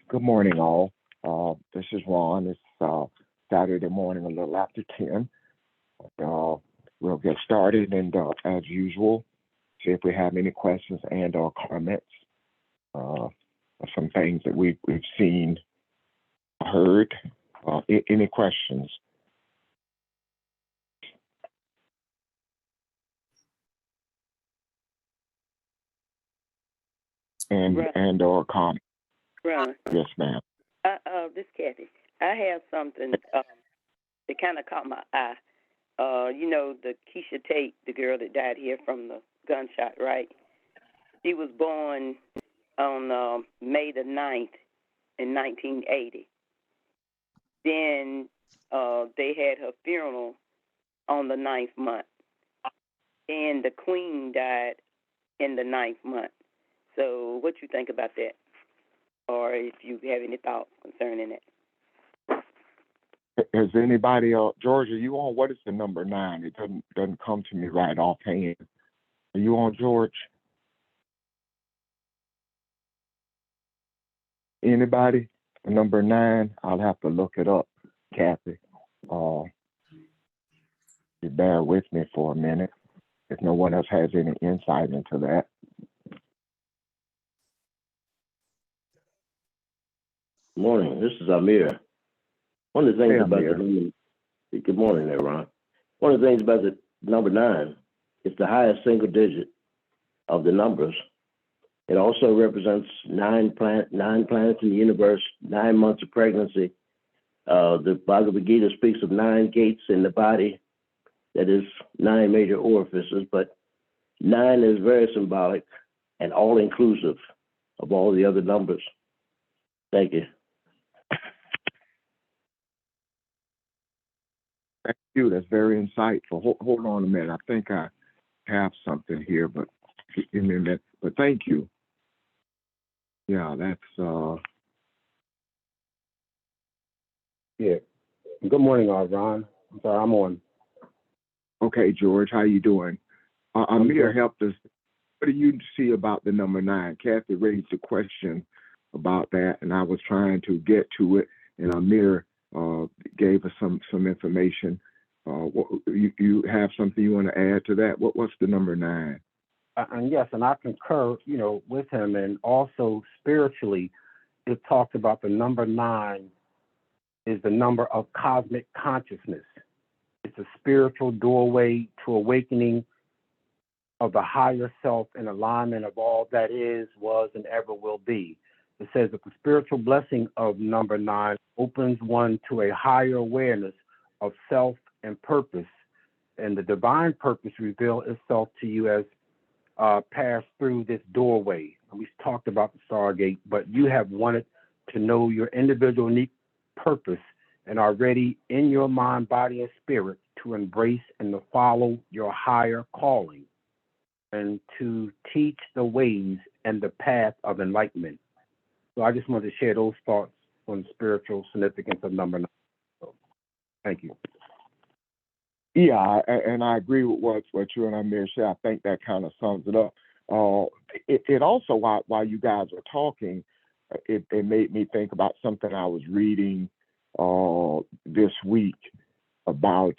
Good morning, all. This is Ron. It's Saturday morning, a little after 10. Uh, we'll get started, and as usual, see if we have any questions and/or comments. Uh, some things that we've seen, heard. Any questions Right, and/or comments? right. Yes, ma'am. This Kathy. I have something that kind of caught my eye. The Keisha Tate, the girl that died here from the gunshot, right? She was born on May the 9th in 1980. Then they had her funeral on the ninth month. And the Queen died in the ninth month. So what you think about that? Or if you have any thoughts concerning it? Has anybody, George, are you on? What is the number 9? It doesn't come to me right offhand. Are you on, George? Anybody? Number 9? I'll have to look it up, Kathy. Uh, you bear with me for a minute. If no one else has any insight into that. Morning. This is Amir. One of the Hey, things about the Amir. number, good morning there, Ron. One of the things about the number 9, it's the highest single digit of the numbers. It also represents nine planets in the universe, 9 months of pregnancy. The Bhagavad Gita speaks of 9 gates in the body, that is 9 major orifices, but 9 is very symbolic and all inclusive of all the other numbers. Thank you. Thank you. That's very insightful. Hold on a minute. I think I have something here, but give me a minute. But thank you. Yeah, that's Yeah. Good morning, Ron. I'm sorry, I'm on. okay, George. How you doing? I'm Amir good. helped us. What do you see about the number 9? Kathy raised a question about that, and I was trying to get to it, and Amir gave us some information. You have something you want to add to that? What's the number 9? And yes, and I concur, with him. And also spiritually, it talks about the number 9 is the number of cosmic consciousness. It's a spiritual doorway to awakening of the higher self and alignment of all that is, was, and ever will be. It says that the spiritual blessing of number 9 opens one to a higher awareness of self and purpose, and the divine purpose reveal itself to you as pass through this doorway. We talked about the Stargate, but you have wanted to know your individual unique purpose and are ready in your mind, body, and spirit to embrace and to follow your higher calling and to teach the ways and the path of enlightenment. So I just wanted to share those thoughts on the spiritual significance of number 9. So, thank you. Yeah, and I agree with what you and Amir said. I think that kind of sums it up. It also, while you guys were talking, it made me think about something I was reading this week about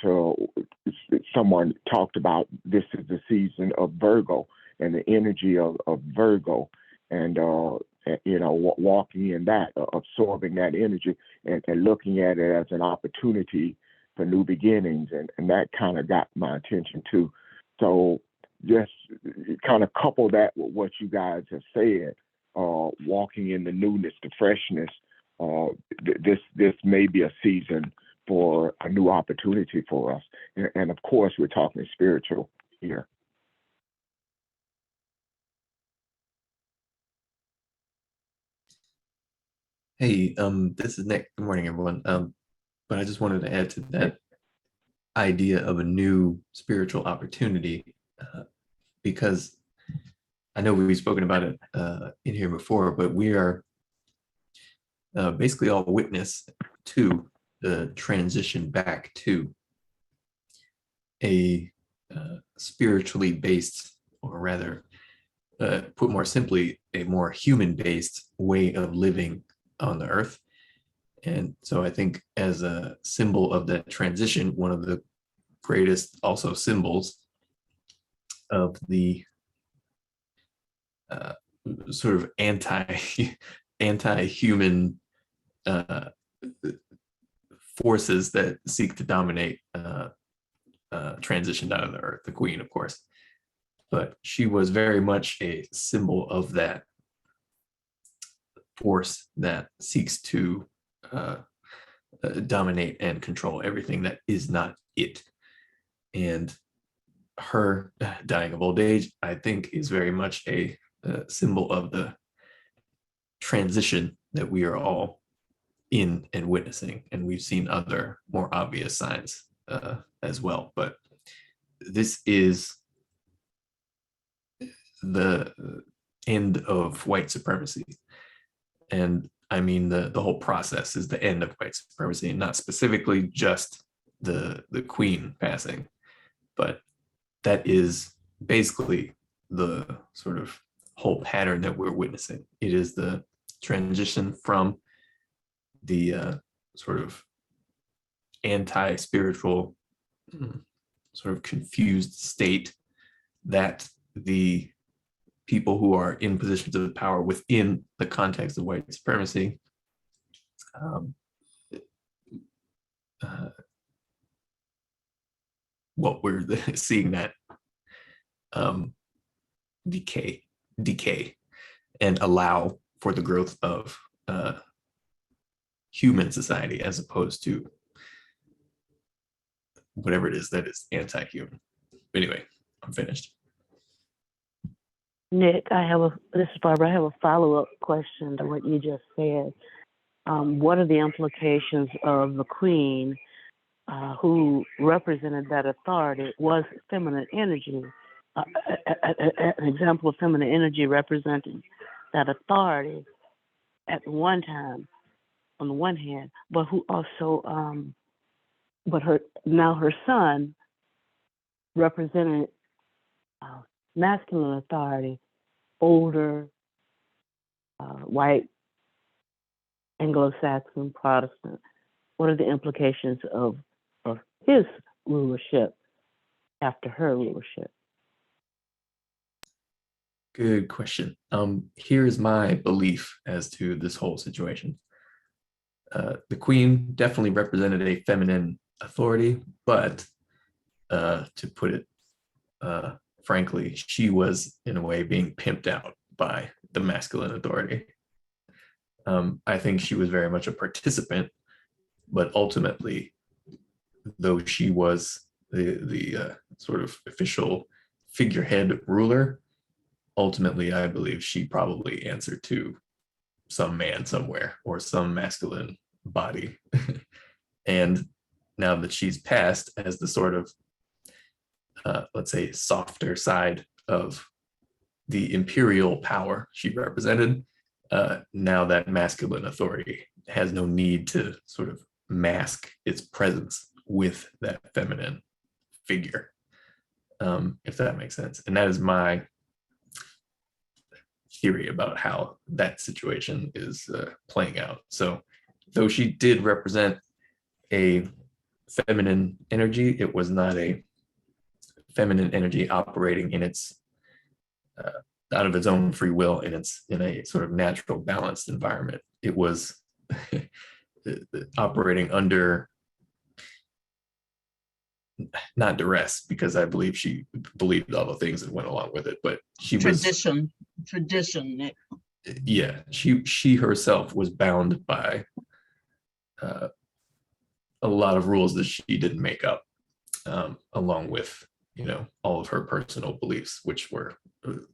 someone talked about this is the season of Virgo and the energy of Virgo, and walking in that, absorbing that energy, and looking at it as an opportunity for new beginnings, and that kind of got my attention too. So just kind of couple that with what you guys have said, walking in the newness, the freshness. This may be a season for a new opportunity for us, and of course we're talking spiritual here. Hey, this is Nick. Good morning, everyone. But I just wanted to add to that idea of a new spiritual opportunity, because I know we've spoken about it in here before, but we are basically all witness to the transition back to a spiritually based, or rather, put more simply, a more human based way of living on the earth. And so I think as a symbol of that transition, one of the greatest also symbols of the uh, sort of anti-human forces that seek to dominate transitioned out of the earth, the queen, of course. But she was very much a symbol of that force that seeks to dominate and control everything that is not it. And her dying of old age, I think, is very much a symbol of the transition that we are all in and witnessing. And we've seen other more obvious signs as well. But this is the end of white supremacy. And I mean, the whole process is the end of white supremacy, and not specifically just the queen passing, but that is basically the sort of whole pattern that we're witnessing. It is the transition from the sort of anti-spiritual, sort of confused state that the people who are in positions of power within the context of white supremacy what we're seeing that decay and allow for the growth of human society as opposed to whatever it is that is anti-human. Anyway, I'm finished. Nick, this is Barbara. I have a follow-up question to what you just said. What are the implications of the queen who represented that authority was feminine energy, an example of feminine energy representing that authority at one time, on the one hand, but who also, her son represented masculine authority, older, white, Anglo-Saxon, Protestant. What are the implications of his rulership after her rulership? Good question. Here's my belief as to this whole situation. The queen definitely represented a feminine authority, but to put it frankly, she was in a way being pimped out by the masculine authority. I think she was very much a participant, but ultimately, though she was the sort of official figurehead ruler, ultimately, I believe she probably answered to some man somewhere or some masculine body. And now that she's passed as the sort of, let's say, softer side of the imperial power she represented, now that masculine authority has no need to sort of mask its presence with that feminine figure, if that makes sense. And that is my theory about how that situation is playing out. So though she did represent a feminine energy, it was not a feminine energy operating in its out of its own free will in a sort of natural balanced environment. It was operating under, not duress, because I believe she believed all the things that went along with it, but she tradition, Nick. Yeah, she herself was bound by a lot of rules that she didn't make up, along with, all of her personal beliefs, which were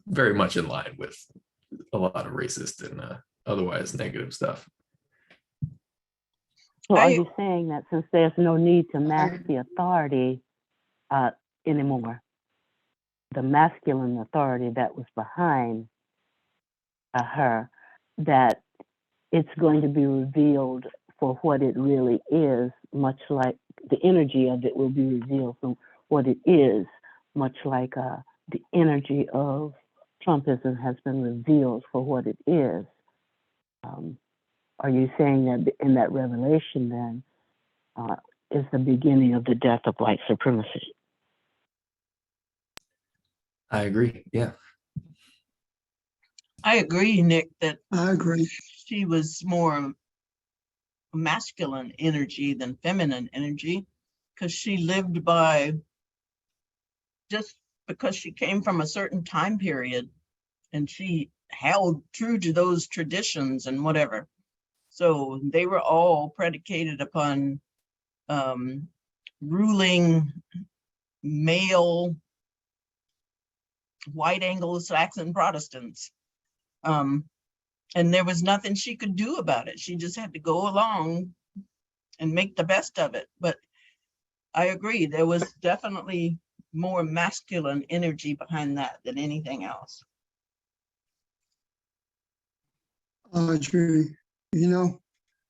very much in line with a lot of racist and otherwise negative stuff. So are you saying that since there's no need to mask the authority anymore, the masculine authority that was behind her, that it's going to be revealed for what it really is, much like the energy of it will be revealed for what it is, much like the energy of Trumpism has been revealed for what it is. are you saying that in that revelation then is the beginning of the death of white supremacy? I agree. Yeah. I agree, Nick, that I agree. she was more masculine energy than feminine energy, because she lived by, just because she came from a certain time period and she held true to those traditions and whatever. So they were all predicated upon ruling male white Anglo-Saxon Protestants. And there was nothing she could do about it. She just had to go along and make the best of it. But I agree, there was definitely more masculine energy behind that than anything else. Audrey,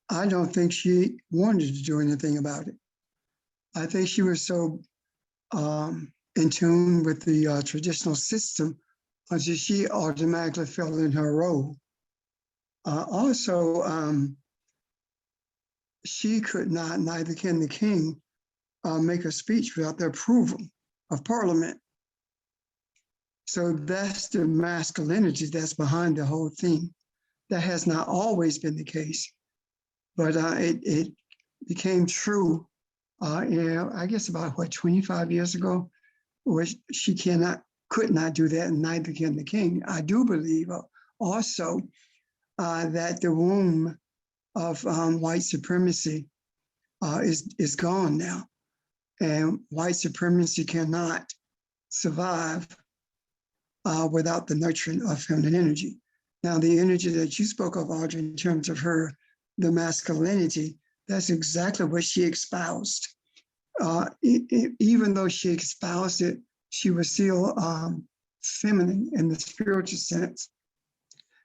I don't think she wanted to do anything about it. I think she was so in tune with the traditional system until she automatically fell in her role. Also, she could not, neither can the king, make a speech without the approval of Parliament. So that's the masculinity that's behind the whole thing. That has not always been the case, but it became true, I guess about 25 years ago, where she could not do that, and neither can the king. I do believe also that the womb of white supremacy is gone now, and white supremacy cannot survive without the nurturing of feminine energy. Now, the energy that you spoke of, Audrey, in terms of the masculinity, that's exactly what she espoused. Even though she espoused it, she was still feminine in the spiritual sense.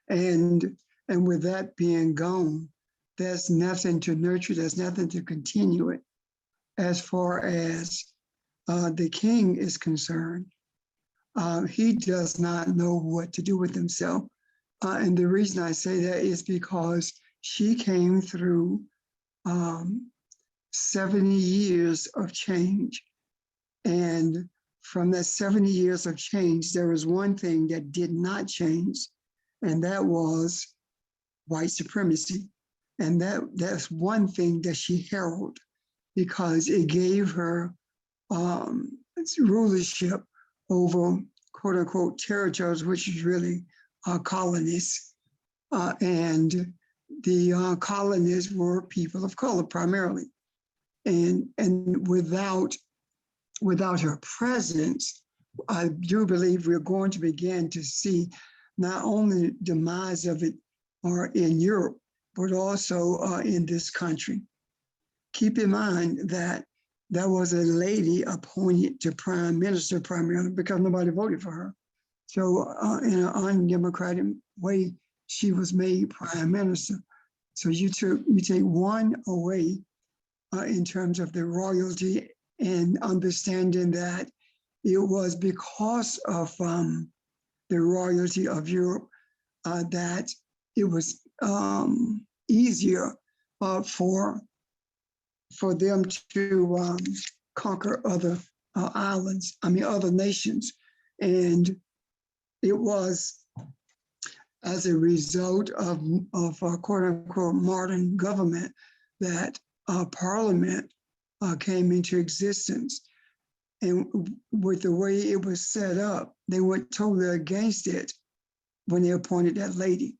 And with that being gone, there's nothing to nurture, there's nothing to continue it. As far as the king is concerned, he does not know what to do with himself. And the reason I say that is because she came through 70 years of change. And from that 70 years of change, there was one thing that did not change, and that was white supremacy. And that's one thing that she heralded, because it gave her rulership over quote unquote territories, which is really colonies. And the colonists were people of color primarily. And without her presence, I do believe we're going to begin to see not only the demise of it are in Europe, but also in this country. Keep in mind that there was a lady appointed to prime minister primarily because nobody voted for her. So in an undemocratic way, she was made prime minister. So you take one away in terms of the royalty, and understanding that it was because of the royalty of Europe that it was easier for them to conquer other other nations. And it was as a result of quote unquote modern government that Parliament came into existence. And with the way it was set up, they went totally against it when they appointed that lady.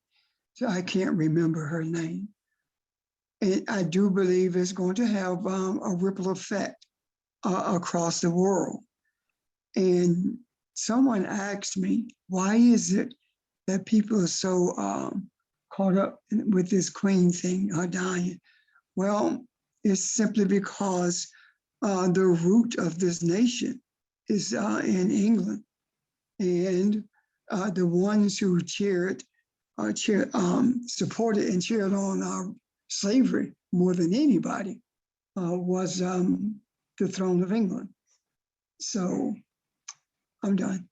So I can't remember her name. And I do believe it's going to have a ripple effect across the world. And someone asked me, why is it that people are so caught up with this queen thing, her dying? Well, it's simply because the root of this nation is in England. And the ones who supported and cheered on slavery more than anybody was the throne of England. So I'm done.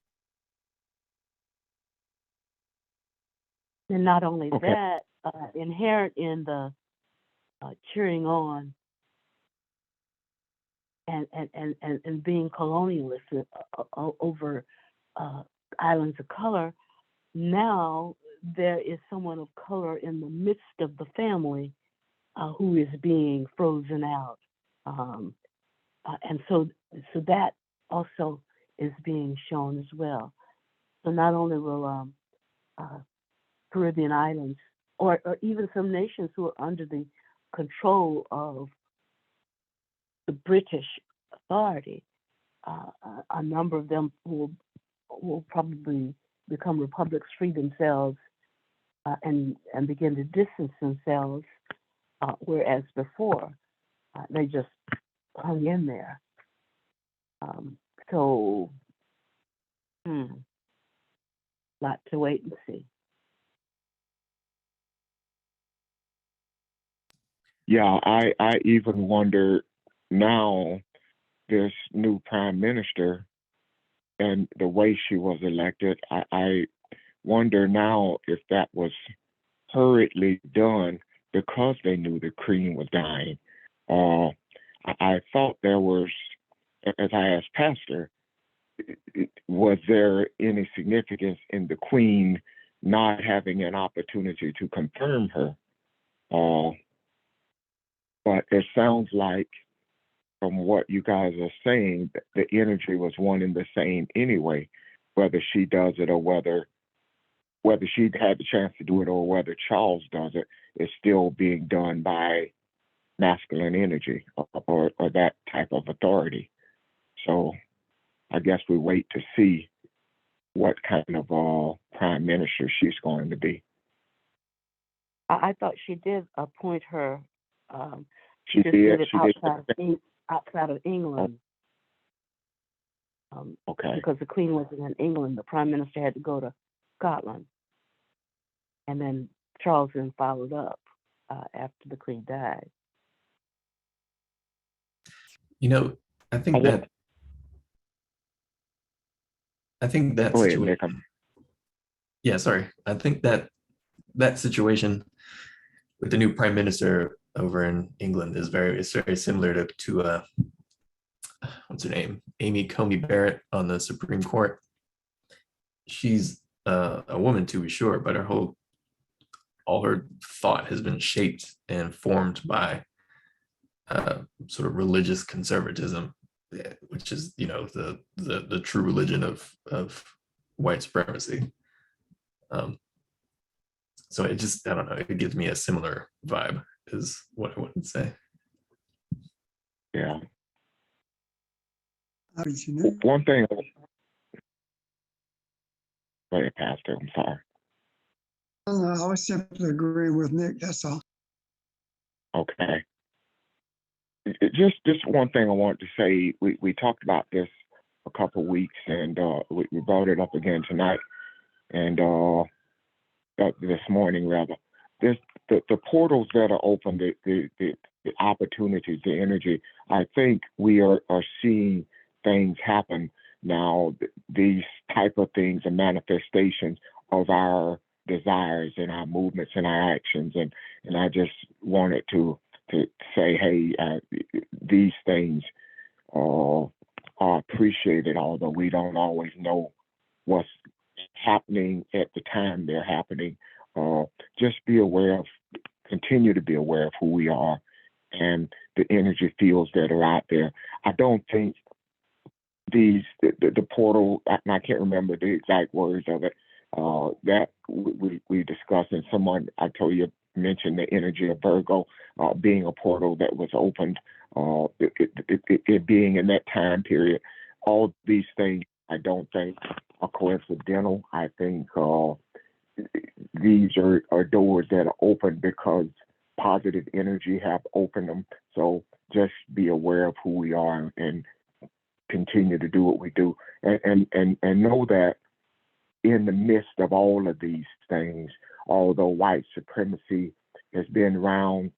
And not only Okay. that, inherent in the cheering on and being colonialist over islands of color. Now there is someone of color in the midst of the family who is being frozen out, and so that also is being shown as well. So not only will Caribbean islands or even some nations who are under the control of the British authority, a number of them will probably become republics, free themselves, and begin to distance themselves, whereas before they just hung in there. So, lot to wait and see. Yeah, I even wonder now, this new prime minister and the way she was elected, I wonder now if that was hurriedly done because they knew the Queen was dying. I thought there was, as I asked Pastor, was there any significance in the Queen not having an opportunity to confirm her? But it sounds like, from what you guys are saying, the energy was one and the same anyway, whether she does it or whether she had the chance to do it or whether Charles does it, is still being done by masculine energy or that type of authority. So I guess we wait to see what kind of prime minister she's going to be. I thought she did appoint her. She just did. it She did. outside of England. Okay. Because the Queen wasn't in England, the Prime Minister had to go to Scotland, and then Charles then followed up after the Queen died. You know, I think that Go ahead, situation. Nick. Yeah, sorry. I think that situation with the new prime minister over in England is very similar to what's her name, Amy Coney Barrett on the Supreme Court. She's a woman, to be sure, but all her thought has been shaped and formed by sort of religious conservatism, which is, you know, the true religion of white supremacy. So it just, I don't know, it gives me a similar vibe, is what I would say. Yeah. Nick? One thing. Go ahead, Pastor. I'm sorry. I was simply agreeing with Nick. That's all. Okay. Just one thing I wanted to say. We talked about this a couple of weeks, and we brought it up again tonight, and this morning rather. The portals that are open, the opportunities, the energy. I think we are seeing things happen now. These type of things are manifestations of our desires and our movements and our actions, and I just wanted to say, hey, these things are appreciated, although we don't always know what's happening at the time they're happening. Just be aware of, continue to be aware of who we are and the energy fields that are out there. I don't think the portal, and I can't remember the exact words of it, that we discussed, and someone, I told you, mentioned the energy of Virgo being a portal that was opened, it being in that time period. All these things I don't think are coincidental. I think these are doors that are open because positive energy have opened them. So just be aware of who we are and continue to do what we do, and know that in the midst of all of these things, although white supremacy has been around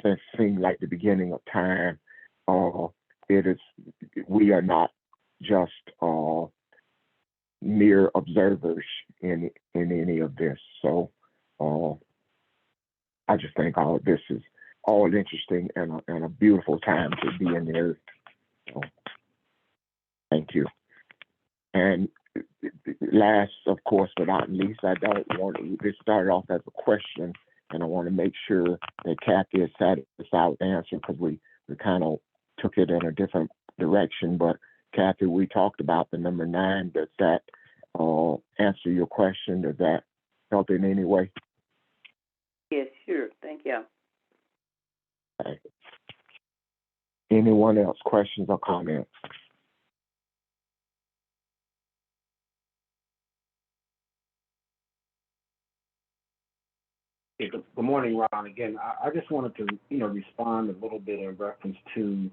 since seemed like the beginning of time, we are not just mere observers in any of this. So I just think all of this is all interesting and a beautiful time to be in the earth. So, thank you. And last, of course, but not least, I don't want to, this started off as a question, and I want to make sure that Kathy is satisfied with the answer because we kind of took it in a different direction. But Kathy, we talked about the number 9. Does that answer your question? Does that help in any way? Yes, sure. Thank you. Okay. Anyone else? Questions or comments? Hey, good morning, Ron. Again, I just wanted to, respond a little bit in reference to,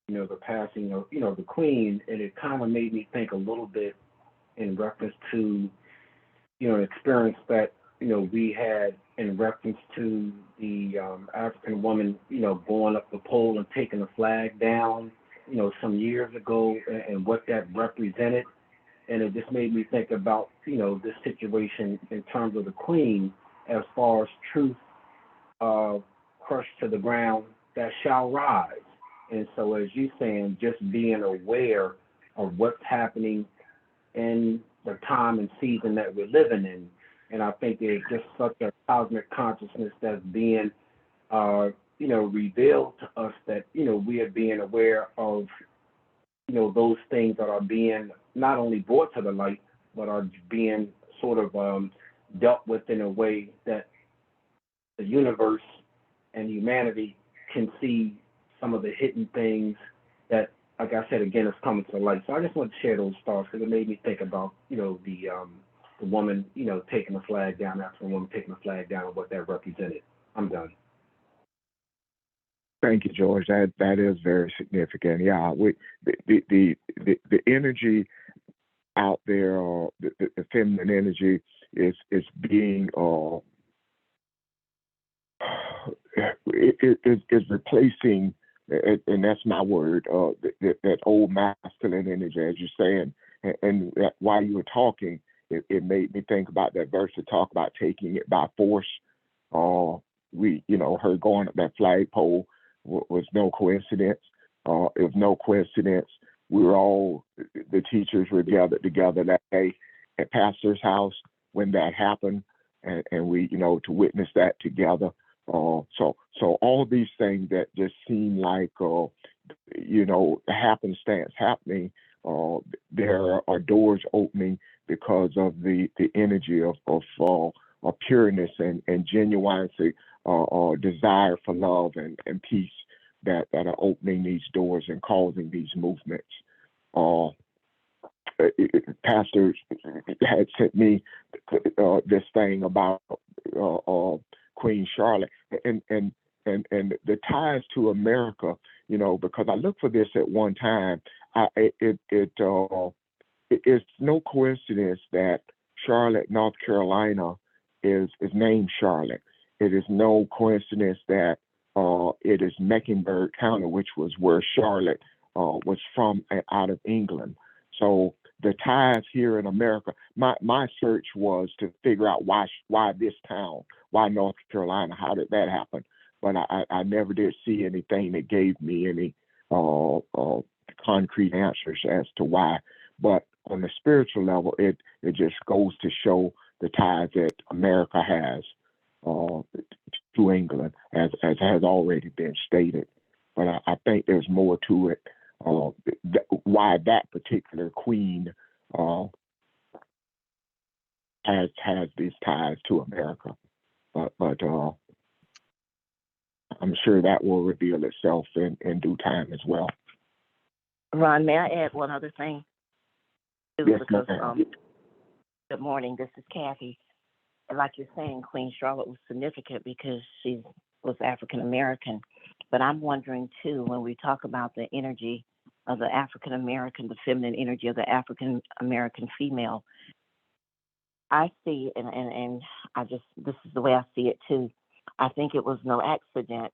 the passing of, the Queen, and it kind of made me think a little bit in reference to, an experience that, we had in reference to the African woman, going up the pole and taking the flag down, some years ago, and what that represented. And it just made me think about, this situation in terms of the Queen, as far as truth crushed to the ground that shall rise. And so, as you saying, just being aware of what's happening in the time and season that we're living in. And I think there's just such a cosmic consciousness that's being, revealed to us that, we are being aware of, those things that are being not only brought to the light, but are being sort of dealt with in a way that the universe and humanity can see some of the hidden things that, like I said, again, is coming to light. So I just want to share those thoughts because it made me think about, the woman, taking the flag down, African woman taking the flag down, and what that represented. I'm done. Thank you, George. That is very significant. Yeah, the energy out there, the feminine energy is being is replacing, and that's my word, that old masculine energy, as you're saying. And while you were talking, it made me think about that verse to talk about taking it by force. Her going up that flagpole was no coincidence. It was no coincidence. We were all, the teachers were gathered together that day at Pastor's house when that happened, and we, to witness that together. So all these things that just seem like, happenstance happening, there are doors opening because of the energy of pureness and genuinity, desire for love and peace that are opening these doors and causing these movements. Pastor had sent me this thing about Queen Charlotte and the ties to America, because I looked for this at one time. It's no coincidence that Charlotte, North Carolina is named Charlotte. It is no coincidence that it is Mecklenburg County, which was where Charlotte was from, out of England. So the ties here in America, my search was to figure out why this town, why North Carolina, how did that happen? But I never did see anything that gave me any concrete answers as to why. But on the spiritual level, it just goes to show the ties that America has to England, as has already been stated. But I think there's more to it. Why that particular queen has these ties to America, but I'm sure that will reveal itself in due time as well. Ron, may I add one other thing? Yes, because, ma'am. good morning, this is Kathy. And like you're saying, Queen Charlotte was significant because she was African American. But I'm wondering too, when we talk about the energy of the African American, the feminine energy of the African American female, I see, and this is the way I see it too. I think it was no accident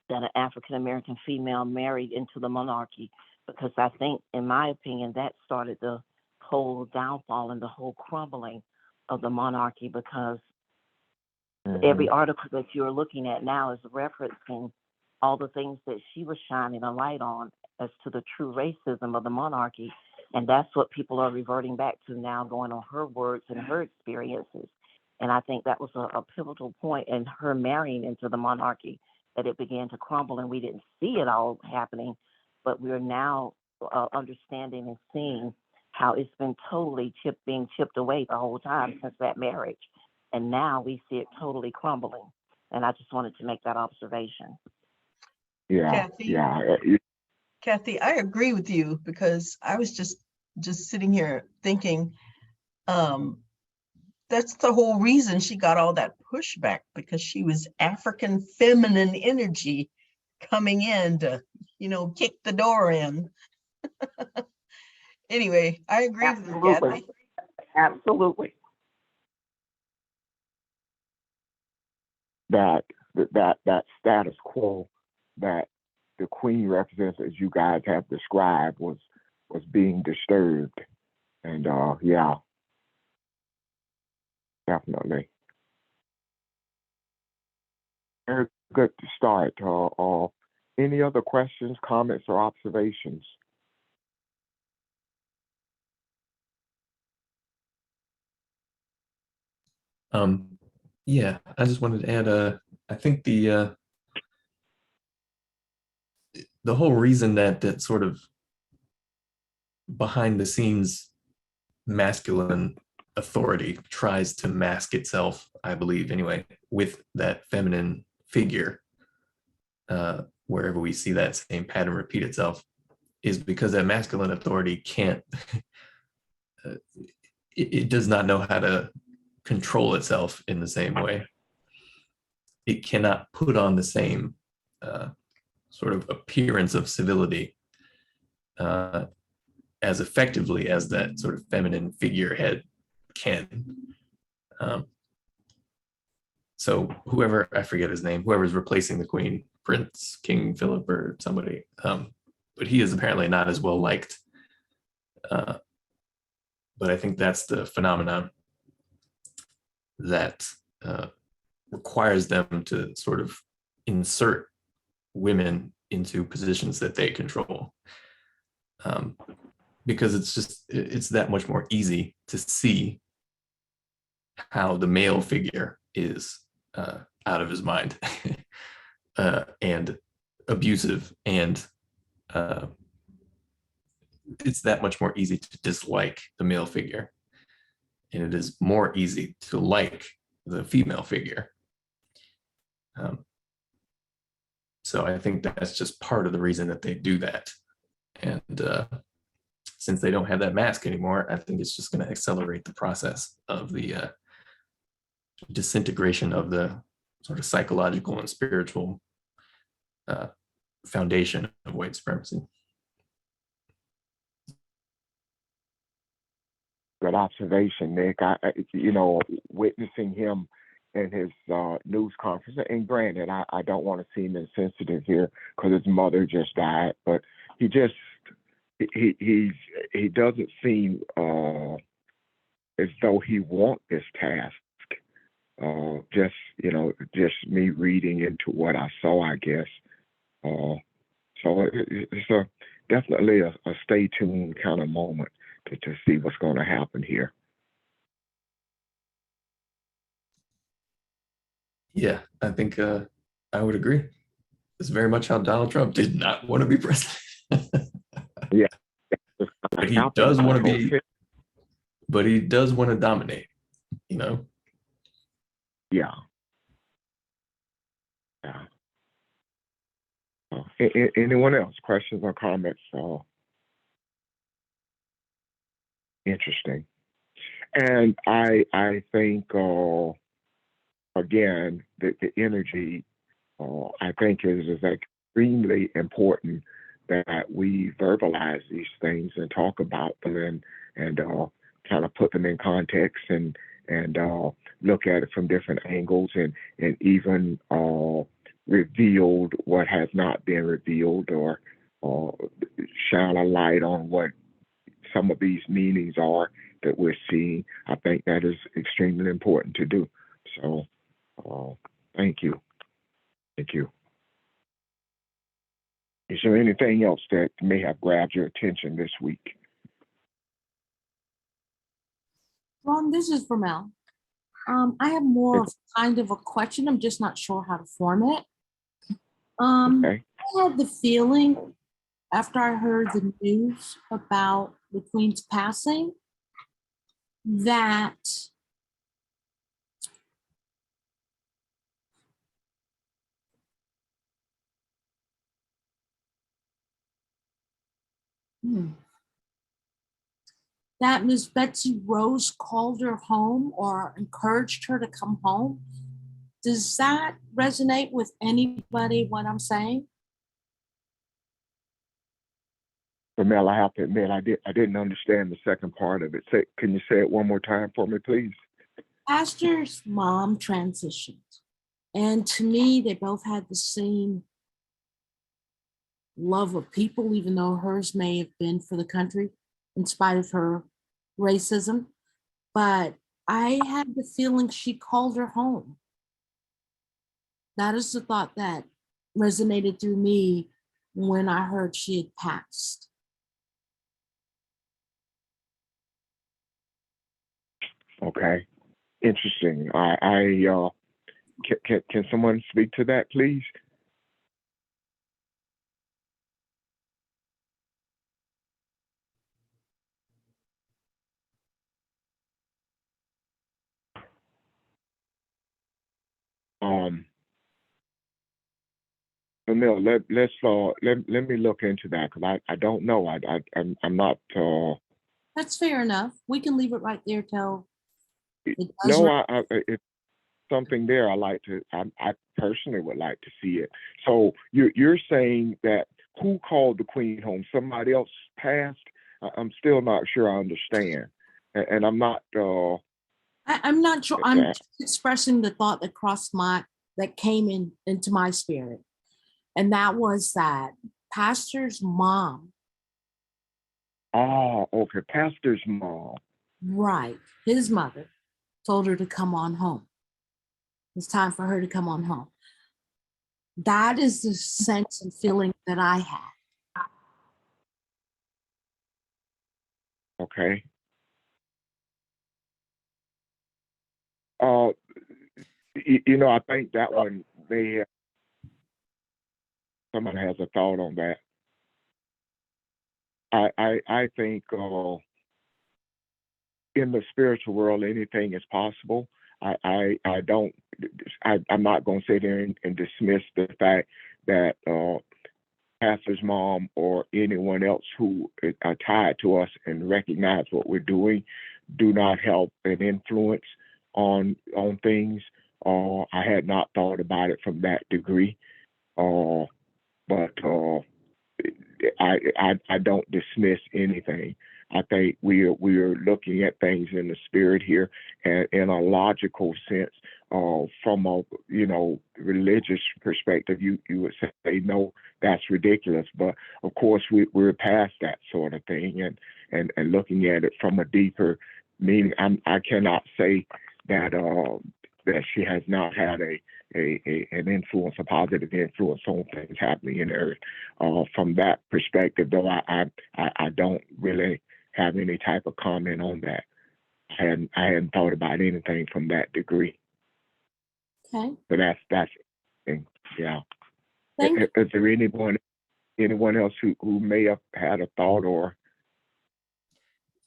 that an African American female married into the monarchy, because I think, in my opinion, that started the whole downfall and the whole crumbling of the monarchy, because Every article that you're looking at now is referencing all the things that she was shining a light on as to the true racism of the monarchy. And that's what people are reverting back to now, going on her words and her experiences. And I think that was a pivotal point in her marrying into the monarchy, that it began to crumble, and we didn't see it all happening, but we're now understanding and seeing how it's been totally being chipped away the whole time since that marriage. And now we see it totally crumbling. And I just wanted to make that observation. Yeah, Kathy? yeah. Kathy, I agree with you, because I was just sitting here thinking, that's the whole reason she got all that pushback, because she was African feminine energy coming in to, kick the door in. Anyway, I agree with you, Kathy. Absolutely. That status quo that the Queen represents, as you guys have described, was being disturbed. And yeah, definitely. Very good to start. Any other questions, comments, or observations? Yeah, I just wanted to add, I think the whole reason that sort of behind the scenes masculine authority tries to mask itself, I believe anyway, with that feminine figure, wherever we see that same pattern repeat itself, is because that masculine authority can't, it does not know how to control itself in the same way. It cannot put on the same sort of appearance of civility as effectively as that sort of feminine figurehead can. So whoever, I forget his name, whoever's replacing the Queen, Prince King Philip or somebody, but he is apparently not as well liked. But I think that's the phenomenon that requires them to sort of insert women into positions that they control. Because it's that much more easy to see how the male figure is out of his mind and abusive, and it's that much more easy to dislike the male figure, and it is more easy to like the female figure. So I think that's just part of the reason that they do that. And since they don't have that mask anymore, I think it's just going to accelerate the process of the disintegration of the sort of psychological and spiritual foundation of white supremacy. Good observation, Nick. Witnessing him in his news conference, and granted, I don't want to seem insensitive here because his mother just died, but he doesn't seem as though he wants this task. Just me reading into what I saw, I guess. So it's definitely a stay tuned kind of moment to see what's going to happen here. Yeah, I think I would agree. It's very much how Donald Trump did not want to be president. Yeah. But he does want to be, but he does want to dominate, Yeah. Anyone else? Questions or comments? Interesting. And I think, again, the energy, I think is extremely important that we verbalize these things and talk about them and kind of put them in context and look at it from different angles and even revealed what has not been revealed, or shine a light on what some of these meanings are that we're seeing. I think that is extremely important to do. So anything else that may have grabbed your attention this week? Ron, this is Vermel. I have more of kind of a question. I'm just not sure how to form it. Okay. I had the feeling after I heard the news about the Queen's passing that that Miss Betsy Rose called her home or encouraged her to come home. Does that resonate with anybody, what I'm saying? But Mel, I have to admit, I didn't understand the second part of it. Can you say it one more time for me, please? Pastor's mom transitioned. And to me, they both had the same love of people, even though hers may have been for the country in spite of her racism. But I had the feeling she called her home. That is the thought that resonated through me when I heard she had passed. Okay, interesting. Can someone speak to that, please? Emil, let me look into that because I don't know. I'm not. That's fair enough. We can leave it right there till it does. No, it's something there. I personally would like to see it. So you're saying that who called the Queen home? Somebody else passed? I'm still not sure I understand, and I'm not. I'm not sure. I'm just expressing the thought that came into my spirit. And that was that pastor's mom. Oh, okay. Pastor's mom. Right. His mother told her to come on home. It's time for her to come on home. That is the sense and feeling that I had. Okay. I think that one may have, someone has a thought on that. I think in the spiritual world anything is possible. I'm not going to sit here and dismiss the fact that pastor's mom or anyone else who are tied to us and recognize what we're doing do not help and influence on things. I had not thought about it from that degree, but I don't dismiss anything. I think we are looking at things in the spirit here and in a logical sense. From a religious perspective, you would say no, that's ridiculous. But of course, we're past that sort of thing and looking at it from a deeper meaning. I cannot say that that she has not had an influence, a positive influence on things happening in the earth. From that perspective, though, I don't really have any type of comment on that. I hadn't thought about anything from that degree. Okay. But that's yeah. Thank Is there anyone else who may have had a thought or?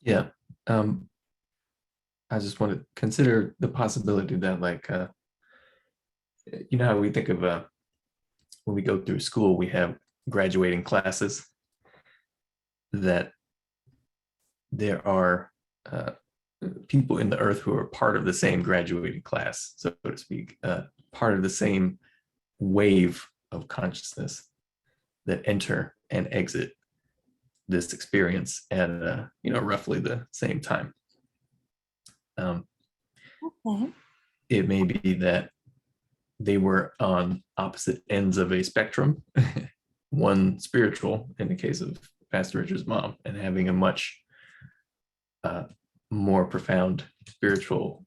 Yeah. I just want to consider the possibility that how we think of when we go through school, we have graduating classes, that there are people in the earth who are part of the same graduating class, so to speak, part of the same wave of consciousness that enter and exit this experience at roughly the same time. Okay. It may be that they were on opposite ends of a spectrum, one spiritual in the case of Pastor Richard's mom, and having a much more profound spiritual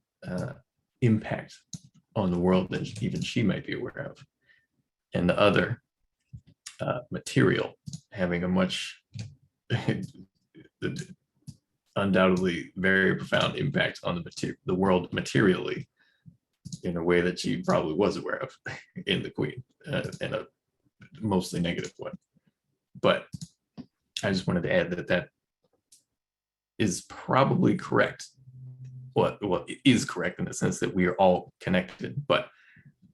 impact on the world than even she might be aware of. And the other material, having a much undoubtedly very profound impact on the world materially in a way that she probably was aware of in the Queen, in a mostly negative one. But I just wanted to add that that is probably correct. Well, it is correct in the sense that we are all connected, but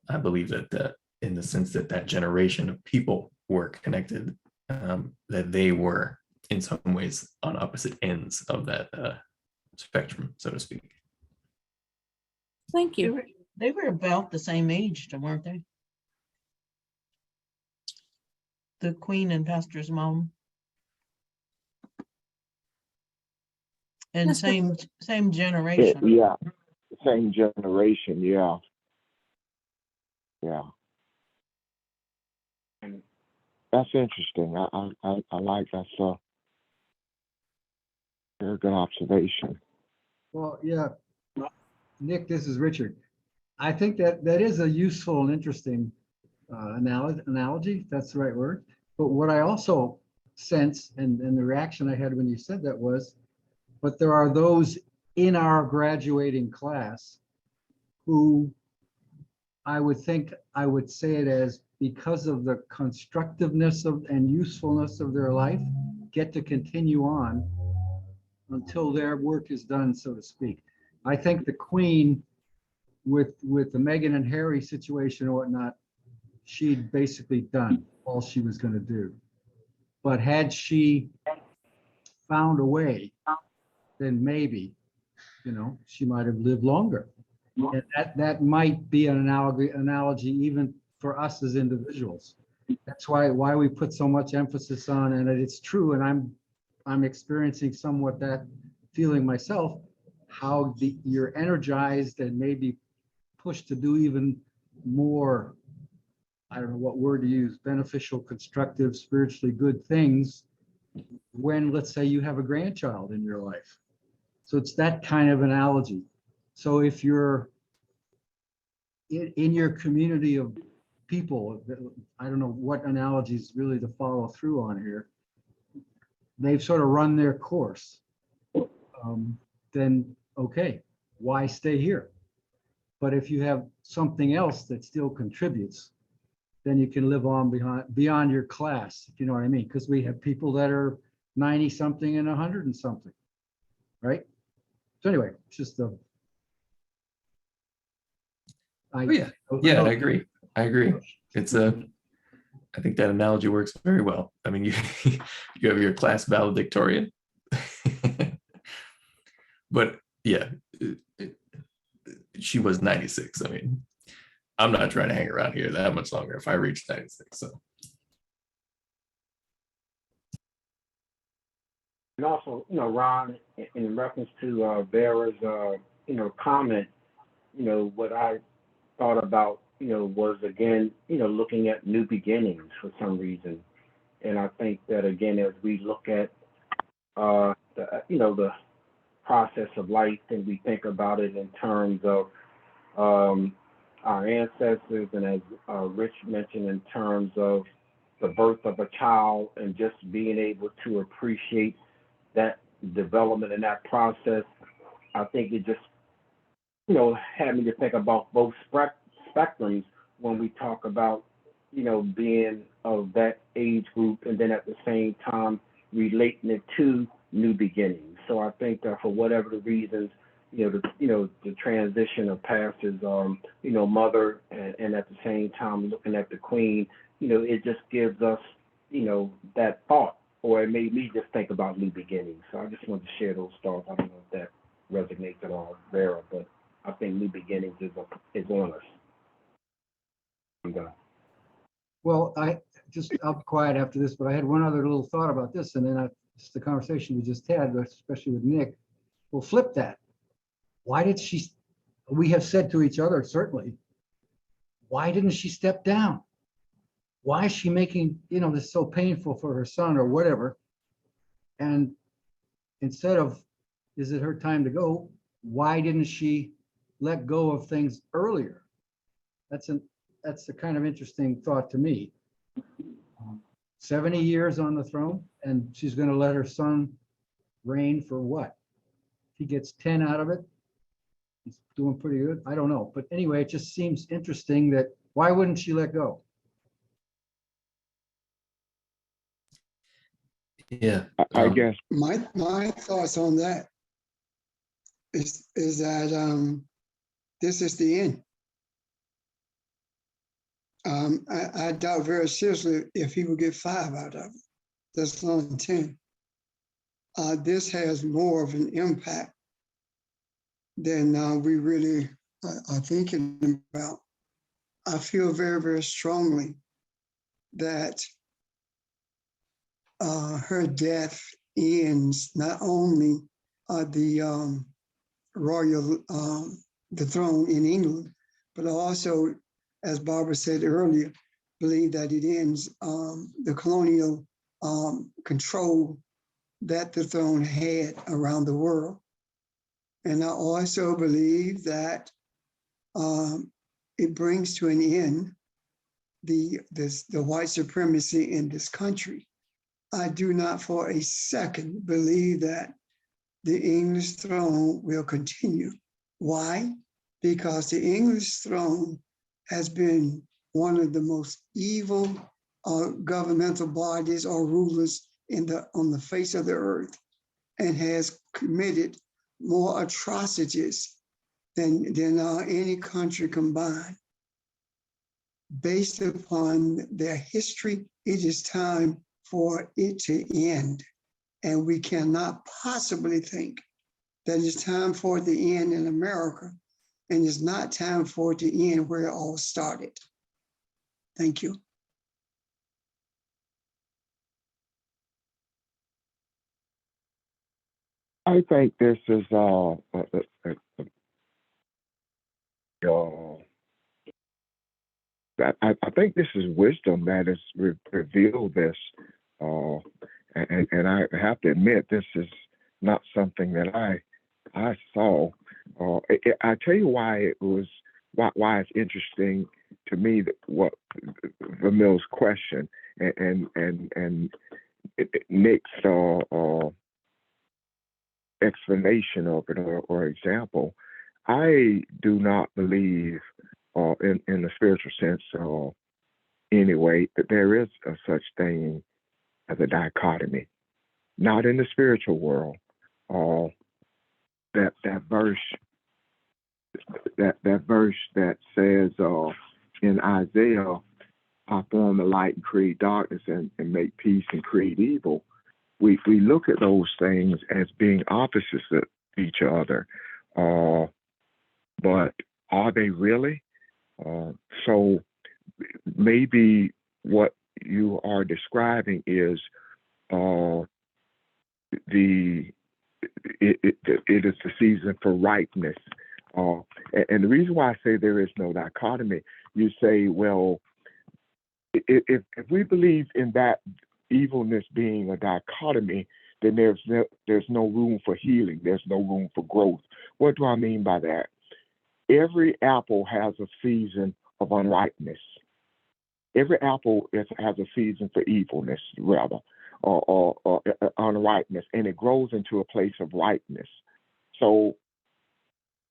I believe that in the sense that that generation of people were connected, that they were in some ways on opposite ends of that spectrum, so to speak. Thank They you. were, they were about the same age, weren't they? The Queen and Pastor's mom. And Mr. same generation. Yeah, same generation. Yeah, yeah. That's interesting. I like that's a very good observation. Well, yeah, Nick, this is Richard. I think that that is a useful and interesting analogy, if that's the right word. But what I also sense, and the reaction I had when you said that was, but there are those in our graduating class who I would think, I would say it as, because of the constructiveness of and usefulness of their life, get to continue on until their work is done, so to speak. I think the Queen, with the Meghan and Harry situation and whatnot, she'd basically done all she was going to do. But had she found a way, then maybe, she might have lived longer. And that might be an analogy even for us as individuals. That's why we put so much emphasis on, and it's true, and I'm experiencing somewhat that feeling myself, how you're energized and maybe pushed to do even more, I don't know what word to use, beneficial, constructive, spiritually good things when, let's say, you have a grandchild in your life. So it's that kind of analogy. So if you're in your community of people, I don't know what analogies really to follow through on here, they've sort of run their course, then okay, why stay here? But if you have something else that still contributes, then you can live on beyond your class, if you know what I mean? Because we have people that are 90 something and 100 and something, right? So anyway, it's just a. I agree. It's I think that analogy works very well. I mean, you have your class valedictorian, but yeah, she was 96. I mean, I'm not trying to hang around here that much longer if I reach 96. So. And also, Ron, in reference to Vera's, comment, what I thought about, was again, looking at new beginnings for some reason. And I think that again, as we look at, the process of life, and we think about it in terms of our ancestors, and as Rich mentioned, in terms of the birth of a child, and just being able to appreciate that development and that process, I think it just, had me to think about both spectrums when we talk about, being of that age group, and then at the same time relating it to new beginnings. So I think that for whatever the reasons, the transition of pastors, mother, and at the same time looking at the Queen, it just gives us, that thought, or it made me just think about new beginnings. So I just wanted to share those thoughts. I don't know if that resonates at all, Vera, but I think new beginnings is on us. I'm done. Well, I'll be quiet after this, but I had one other little thought about this, and then just the conversation we just had, especially with Nick. We'll flip that. Why did we have said to each other, certainly, why didn't she step down? Why is she making, this so painful for her son or whatever? And instead of, is it her time to go? Why didn't she let go of things earlier? That's a kind of interesting thought to me. 70 years on the throne, and she's going to let her son reign for what? If he gets 10 out of it, he's doing pretty good. I don't know. But anyway, it just seems interesting that why wouldn't she let go? Yeah. I guess My thoughts on that is that this is the end. I doubt very seriously if he will get 5 out of it. That's not 10. This has more of an impact than we really are thinking about. I feel very, very strongly that her death ends not only the royal, the throne in England, but also, as Barbara said earlier, believe that it ends the colonial control that the throne had around the world. And I also believe that it brings to an end the white supremacy in this country. I do not for a second believe that the English throne will continue. Why? Because the English throne has been one of the most evil governmental bodies or rulers on the face of the earth, and has committed more atrocities than any country combined. Based upon their history, it is time for it to end. And we cannot possibly think that it's time for it to end in America, and it's not time for it to end where it all started. Thank you. I think this is I think this is wisdom that has revealed this, and I have to admit this is not something that I saw. I tell you why why it's interesting to me that what Vermille's question and Nick's explanation of it or example. I do not believe, in the spiritual sense, anyway, that there is a such thing as a dichotomy. Not in the spiritual world. That verse that says in Isaiah, I form the light and create darkness and make peace and create evil. We look at those things as being opposites of each other. But are they really? So maybe what you are describing is it is the season for ripeness. And the reason why I say there is no dichotomy, you say, well, if we believe in that evilness being a dichotomy, then there's no room for healing. There's no room for growth. What do I mean by that? Every apple has a season of unripeness. Every apple has a season for evilness, rather, or unripeness, and it grows into a place of ripeness. So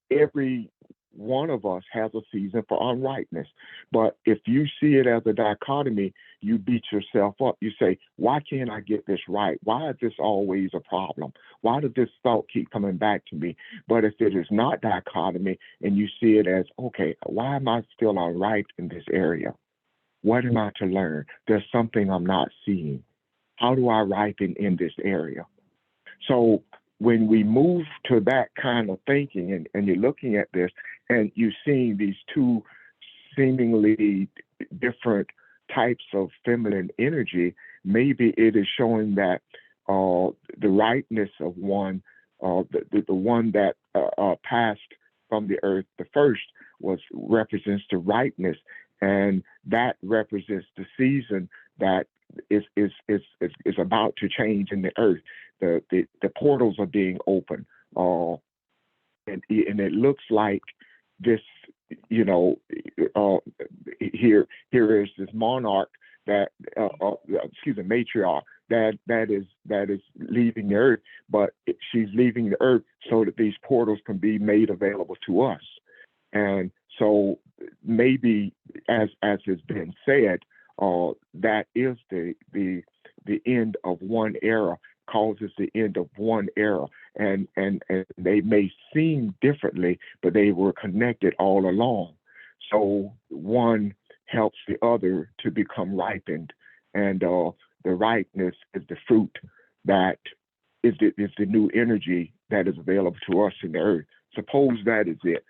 every one of us has a season for unripeness. But if you see it as a dichotomy, you beat yourself up. You say, why can't I get this right? Why is this always a problem? Why does this thought keep coming back to me? But if it is not dichotomy and you see it as, okay, why am I still unripe in this area? What am I to learn? There's something I'm not seeing. How do I ripen in this area? So when we move to that kind of thinking and you're looking at this and you're seeing these two seemingly different types of feminine energy, maybe it is showing that the rightness of one, the one that passed from the earth, the first, represents the rightness, and that represents the season that is about to change in the earth. The portals are being opened, and it looks like this. Here is this monarch that matriarch that is leaving the earth, but she's leaving the earth so that these portals can be made available to us. And so maybe, as has been said, that is the end of one era, causes the end of one era, and they may seem differently, but they were connected all along. So one helps the other to become ripened, and the ripeness is the fruit that is the new energy that is available to us in the earth. Suppose that is it,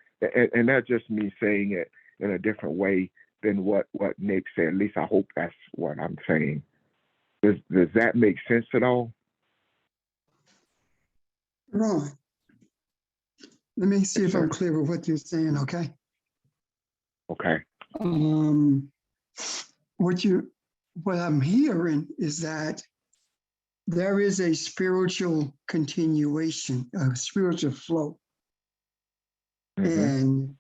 and that's just me saying it in a different way than what Nick said. At least I hope that's what I'm saying. Does that make sense at all? Ron, let me see Yes, if I'm sir. clear with what you're saying, okay? Okay. What I'm hearing is that there is a spiritual continuation, a spiritual flow. Mm-hmm. And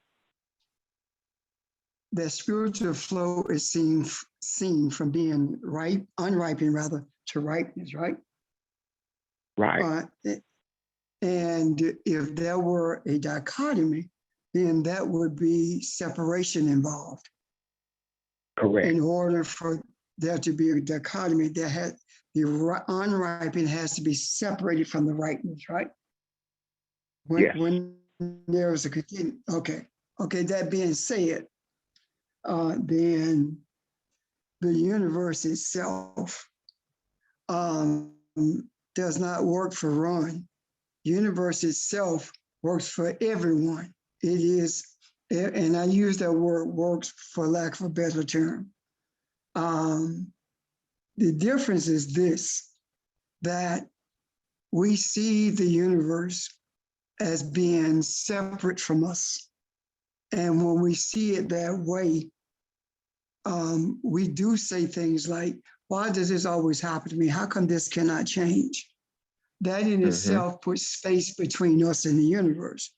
that spiritual flow is seen from being unripened rather, to ripeness, right? Right. And if there were a dichotomy, then that would be separation involved. Correct. In order for there to be a dichotomy, the unripened has to be separated from the ripeness, right? Yes. When there is a continue. Okay. That being said, then the universe itself does not work for Ron. Universe itself works for everyone. It is, and I use that word works for lack of a better term. The difference is this, that we see the universe as being separate from us. And when we see it that way, we do say things like, why does this always happen to me? How come this cannot change? That in itself puts space between us and the universe.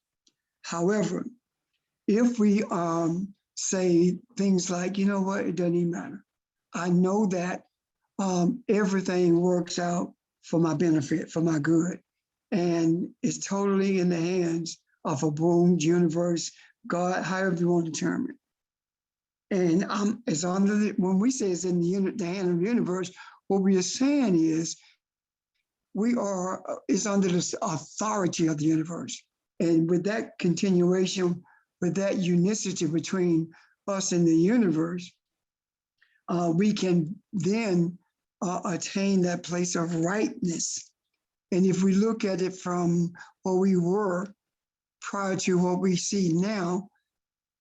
However, if we say things like, you know what, it doesn't even matter. I know that everything works out for my benefit, for my good. And it's totally in the hands of a Boom's universe, God, however you want to term it. And it's under when we say it's in the hand of the universe, what we are saying is is under the authority of the universe. And with that continuation, with that unicity between us and the universe, we can then attain that place of rightness. And if we look at it from what we were prior to what we see now,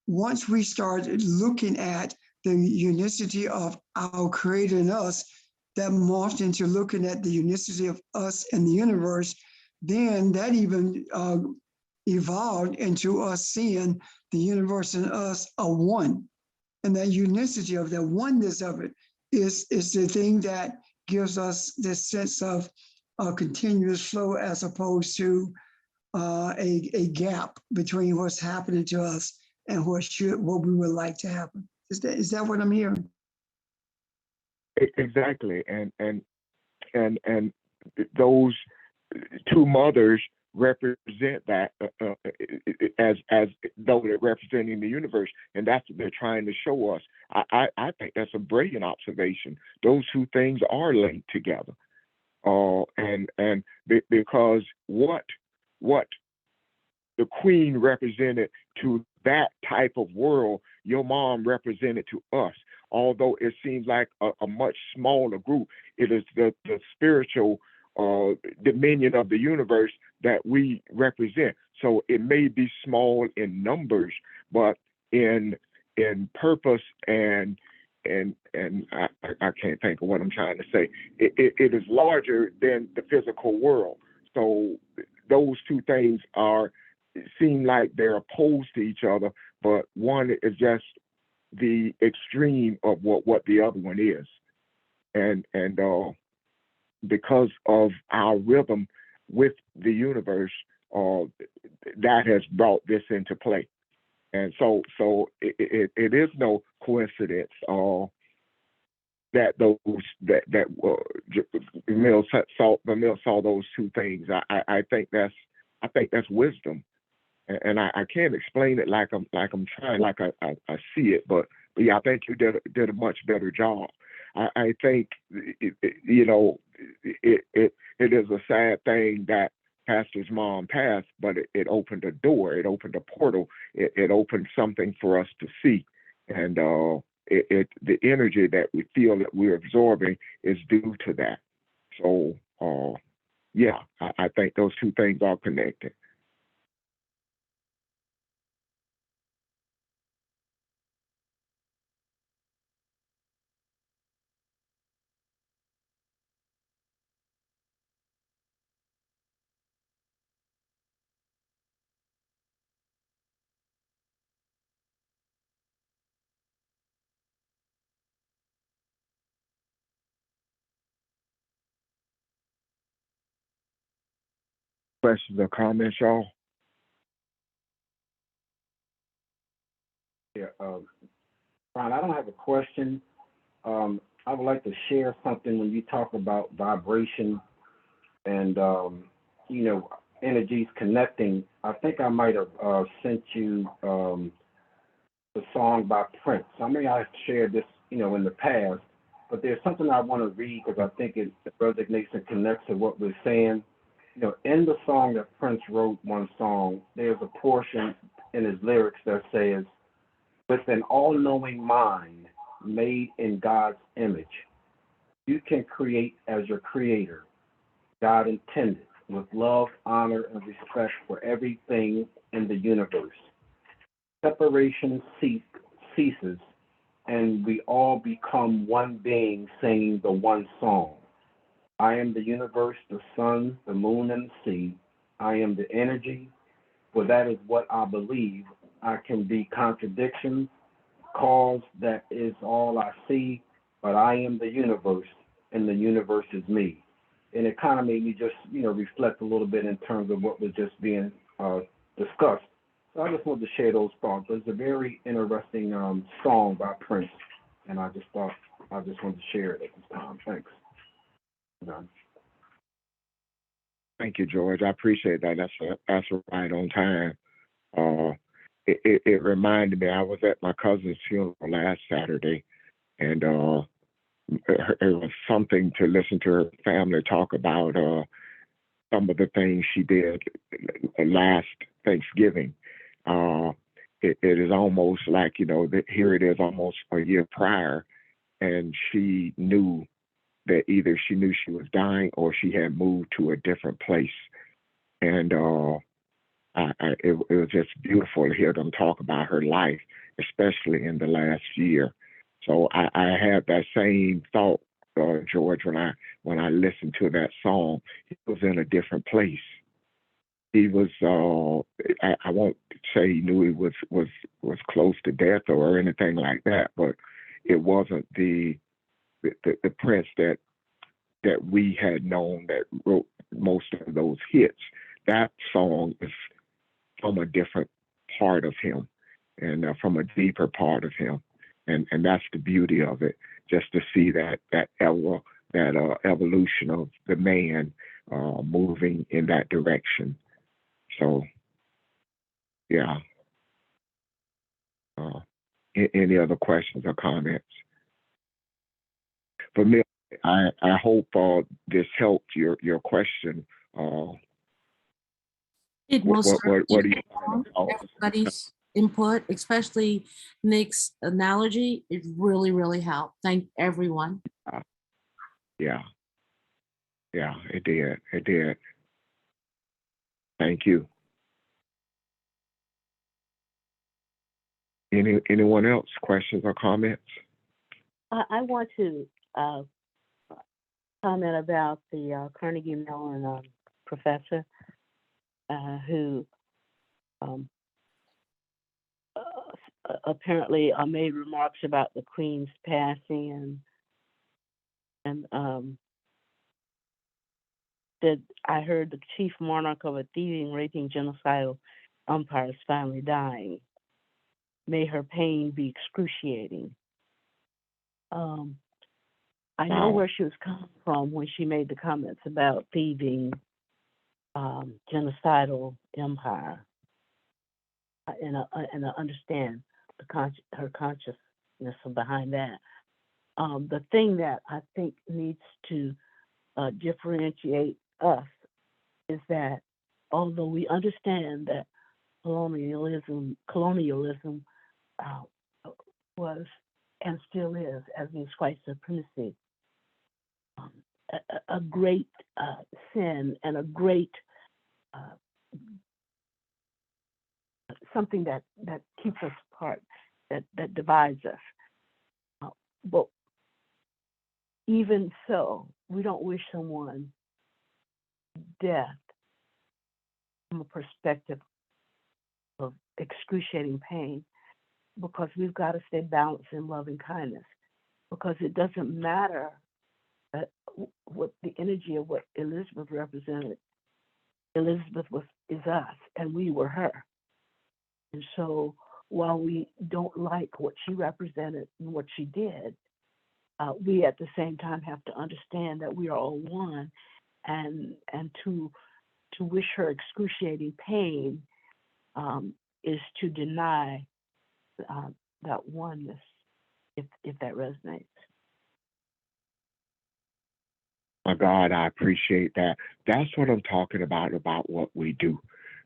once we start looking at the unicity of our Creator in us, that morphed into looking at the unicity of us and the universe, then that even evolved into us seeing the universe and us a one. And that unicity of the oneness of it is the thing that gives us this sense of a continuous flow as opposed to a gap between what's happening to us and what we would like to happen. Is that what I'm hearing? Exactly. And those two mothers represent that as though they're representing the universe, and that's what they're trying to show us. I think that's a brilliant observation. Those two things are linked together, and because what the queen represented to that type of world, your mom represented to us. Although it seems like a much smaller group, it is the spiritual dominion of the universe that we represent. So it may be small in numbers, but in purpose and I can't think of what I'm trying to say. It is larger than the physical world. So those two things seem like they're opposed to each other, but one is just the extreme of what the other one is. And because of our rhythm with the universe, that has brought this into play. And so it is no coincidence that those that Emil saw those two things. I think that's wisdom, and I can't explain it like I'm trying, like I see it, but yeah, I think you did a much better job. I think it is a sad thing that Pastor's mom passed, but it opened a door, it opened a portal, it opened something for us to see, and the energy that we feel that we're absorbing is due to that. So yeah, I think those two things are connected. Questions or comments, y'all? Yeah, Ron, I don't have a question. I would like to share something when you talk about vibration and energies connecting. I think I might have sent you the song by Prince. I may have shared this, in the past, but there's something I want to read because I think it resonates and connects to what we're saying. In the song that Prince wrote, one song, there's a portion in his lyrics that says, "With an all-knowing mind made in God's image, you can create as your creator, God intended, with love, honor, and respect for everything in the universe. Separation ceases, and we all become one being singing the one song. I am the universe, the sun, the moon, and the sea. I am the energy, for that is what I believe. I can be contradiction, cause that is all I see, but I am the universe, and the universe is me." And it kind of made me just, reflect a little bit in terms of what was just being discussed. So I just wanted to share those thoughts. It's a very interesting song by Prince, and I just thought I just wanted to share it at this time. Thanks. Done. Thank you, George. I appreciate that. That's right on time. It reminded me, I was at my cousin's funeral last Saturday, and it was something to listen to her family talk about some of the things she did last Thanksgiving. It is almost like, here it is almost a year prior, and she knew that either she knew she was dying or she had moved to a different place. And it was just beautiful to hear them talk about her life, especially in the last year. So I had that same thought, George, when I listened to that song. He was in a different place. He was I won't say he knew he was close to death or anything like that, but it wasn't the Prince that we had known that wrote most of those hits. That song is from a different part of him, and from a deeper part of him, and that's the beauty of it. Just to see that evolution of the man moving in that direction. So, yeah. Any other questions or comments? For me, I hope this helped your question. It most What do you everybody's input, especially Nick's analogy, it really, really helped. Thank everyone. Yeah, it did. It did. Thank you. Anyone else? Questions or comments? I want to comment about the Carnegie Mellon professor who apparently made remarks about the Queen's passing and said, "I heard the chief monarch of a thieving, raping, genocidal empire is finally dying. May her pain be excruciating." I know Wow. where she was coming from when she made the comments about thieving, genocidal empire, and I understand her consciousness behind that. The thing that I think needs to differentiate us is that although we understand that colonialism was and still is, as is white supremacy, a great sin and a great something that keeps us apart, that divides us. But even so, we don't wish someone death from a perspective of excruciating pain, because we've got to stay balanced in loving kindness, because it doesn't matter what the energy of what Elizabeth represented. Elizabeth is us, and we were her. And so while we don't like what she represented and what she did, we at the same time have to understand that we are all one, and to wish her excruciating pain is to deny that oneness, if that resonates. My God, I appreciate that. That's what I'm talking about what we do.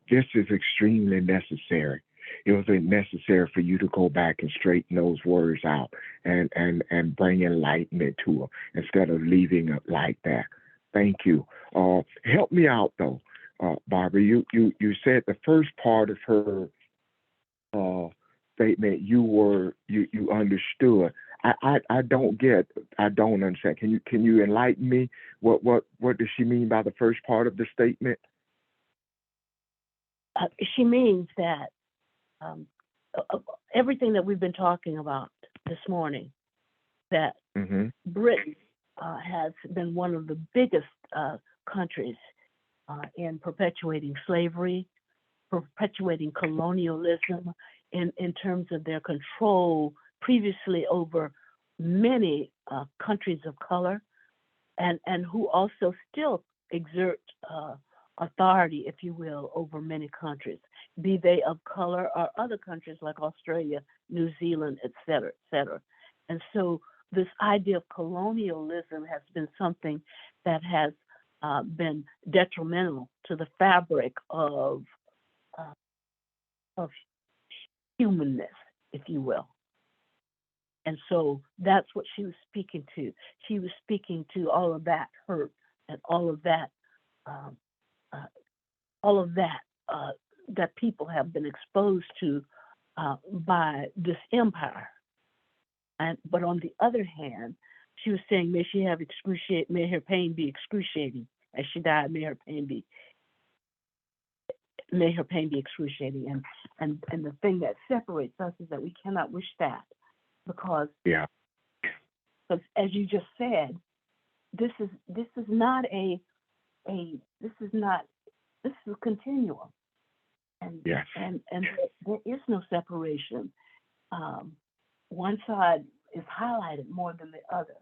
This is extremely necessary. It was necessary for you to go back and straighten those words out and bring enlightenment to them instead of leaving it like that. Thank you. Help me out though, Barbara. You said the first part of her statement you understood. I don't understand. Can you enlighten me? What does she mean by the first part of the statement? She means that everything that we've been talking about this morning, that Britain has been one of the biggest countries in perpetuating slavery, perpetuating colonialism in terms of their control previously over many countries of color, and who also still exert authority, if you will, over many countries, be they of color or other countries like Australia, New Zealand, et cetera, et cetera. And so this idea of colonialism has been something that has been detrimental to the fabric of humanness, if you will. And so that's what she was speaking to. She was speaking to all of that hurt and all of that that people have been exposed to by this empire. But on the other hand, she was saying, may her pain be excruciating. As she died, may her pain be excruciating. And the thing that separates us is that we cannot wish that, because as you just said, this is a continuum, and there is no separation. One side is highlighted more than the other.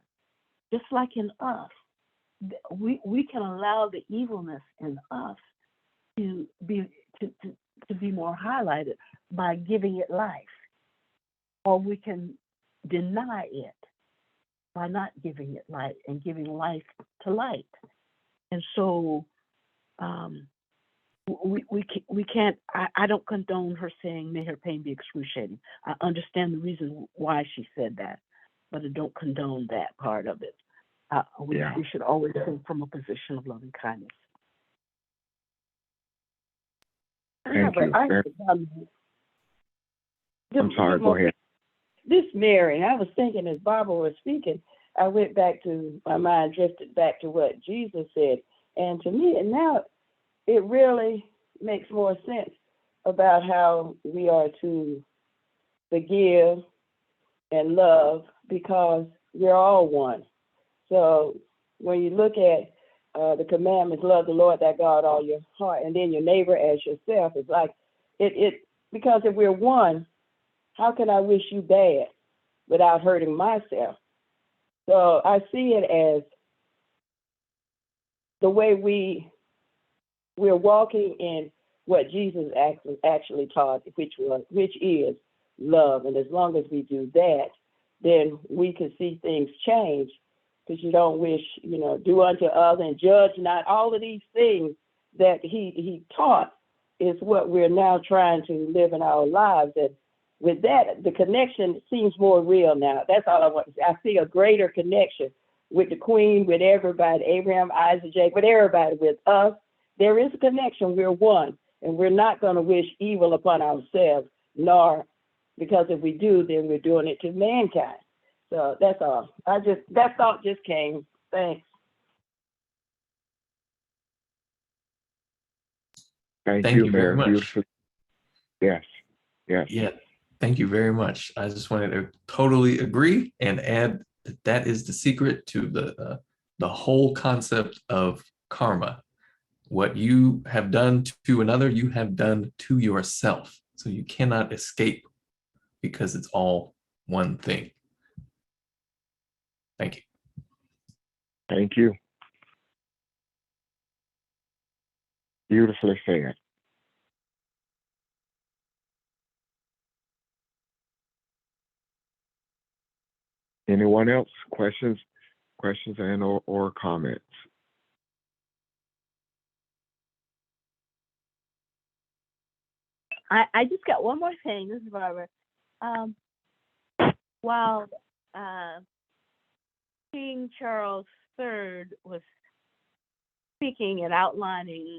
Just like in us, we can allow the evilness in us to be more highlighted by giving it life, or we can deny it by not giving it light and giving life to light. And so we can't, I don't condone her saying may her pain be excruciating. I understand the reason why she said that, but I don't condone that part of it. We should always come from a position of loving kindness. Thank you. I'm sorry, go ahead. This Mary, and I was thinking as Barbara was speaking, I went back to, my mind drifted back to what Jesus said. And to me, and now it really makes more sense about how we are to forgive and love, because we're all one. So when you look at the commandments, love the Lord thy God all your heart, and then your neighbor as yourself, it's like because if we're one, how can I wish you bad without hurting myself? So I see it as the way we're walking in what Jesus actually taught, which is love. And as long as we do that, then we can see things change. Because you don't wish, do unto others and judge not. All of these things that he taught is what we're now trying to live in our lives. And with that, the connection seems more real now. That's all I want to say. I see a greater connection with the Queen, with everybody, Abraham, Isaac, Jacob, with everybody, with us. There is a connection. We're one. And we're not going to wish evil upon ourselves, nor, because if we do, then we're doing it to mankind. So that's all. That thought just came. Thanks. Thank Thank you, you very Mary. much. Beautiful. Yes. Yes. Yeah, thank you very much. I just wanted to totally agree and add that that is the secret to the whole concept of karma. What you have done to another, you have done to yourself. So you cannot escape because it's all one thing. Thank you. Thank you. Beautifully said. Anyone else? Questions and or comments? I just got one more thing. This is Barbara. While King Charles III was speaking and outlining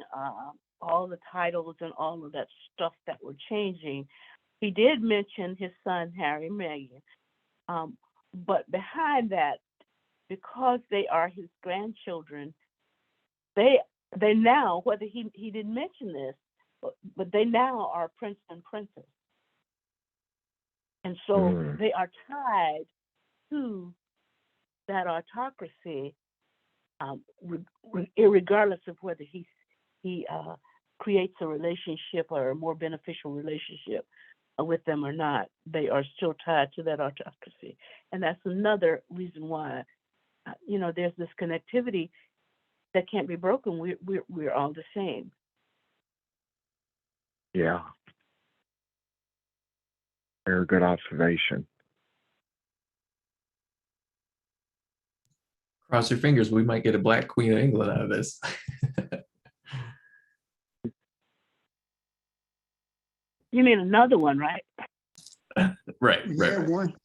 all the titles and all of that stuff that were changing, he did mention his son Harry and Meghan. But behind that, because they are his grandchildren, they now, whether he didn't mention this, but they now are prince and princess. And so they are tied to that autocracy, regardless of whether he creates a relationship or a more beneficial relationship with them or not. They are still tied to that autocracy. And that's another reason why, there's this connectivity that can't be broken. We're all the same. Yeah. Very good observation. Cross your fingers, we might get a Black Queen of England out of this. You mean another one, right? Right. Yeah, one.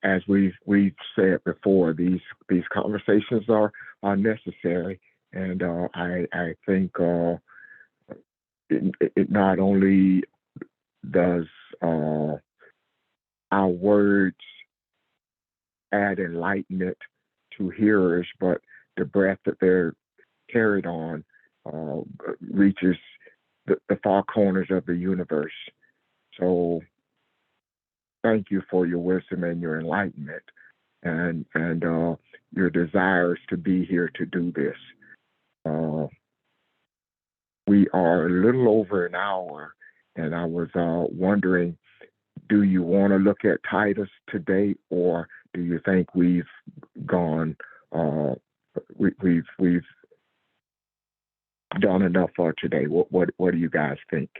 As we've said before, these conversations are necessary, and I think it not only does our words add enlightenment to hearers, but the breath that they're carried on reaches the far corners of the universe. So thank you for your wisdom and your enlightenment and your desires to be here to do this. We are a little over an hour, and I was wondering, do you want to look at Titus today, or do you think we've gone, we've done enough for today? What do you guys think?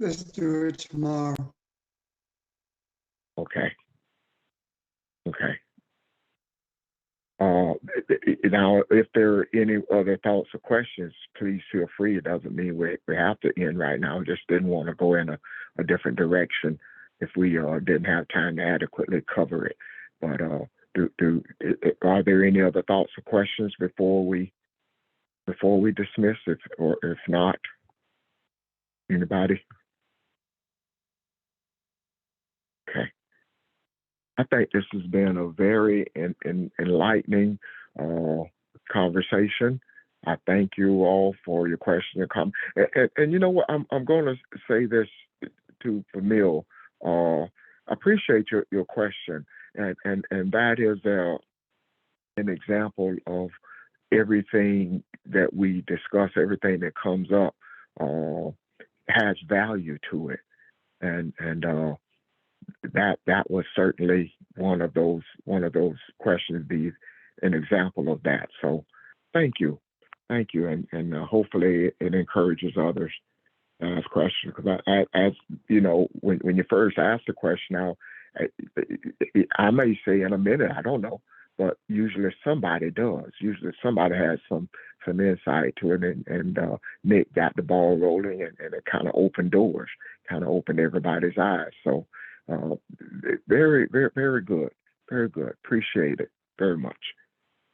Let's do it tomorrow. Okay. Now, if there are any other thoughts or questions, please feel free. It doesn't mean we have to end right now. Just didn't want to go in a different direction if we didn't have time to adequately cover it. But are there any other thoughts or questions before we dismiss? If not, anybody? Okay. I think this has been a very enlightening conversation. I thank you all for your questions and comments. And you know what? I'm going to say this to Camille. I appreciate your question, and that is an example of everything that we discuss, everything that comes up has value to it, and that was certainly one of those questions, be an example of that. So, thank you, and hopefully it encourages others to ask questions. Because as you know, when you first asked the question, now I may say in a minute, I don't know, but usually somebody does. Usually somebody has some insight to it, and Nick got the ball rolling, and it kind of opened doors, kind of opened everybody's eyes. So very, very, very good, very good. Appreciate it very much.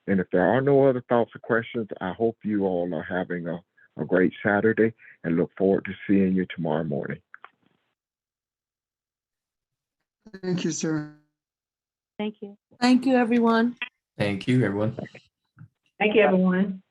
And if there are no other thoughts or questions, I hope you all are having a great Saturday, and look forward to seeing you tomorrow morning. Thank you, sir. Thank you. Thank you, everyone. Thank you, everyone. Thank you, everyone.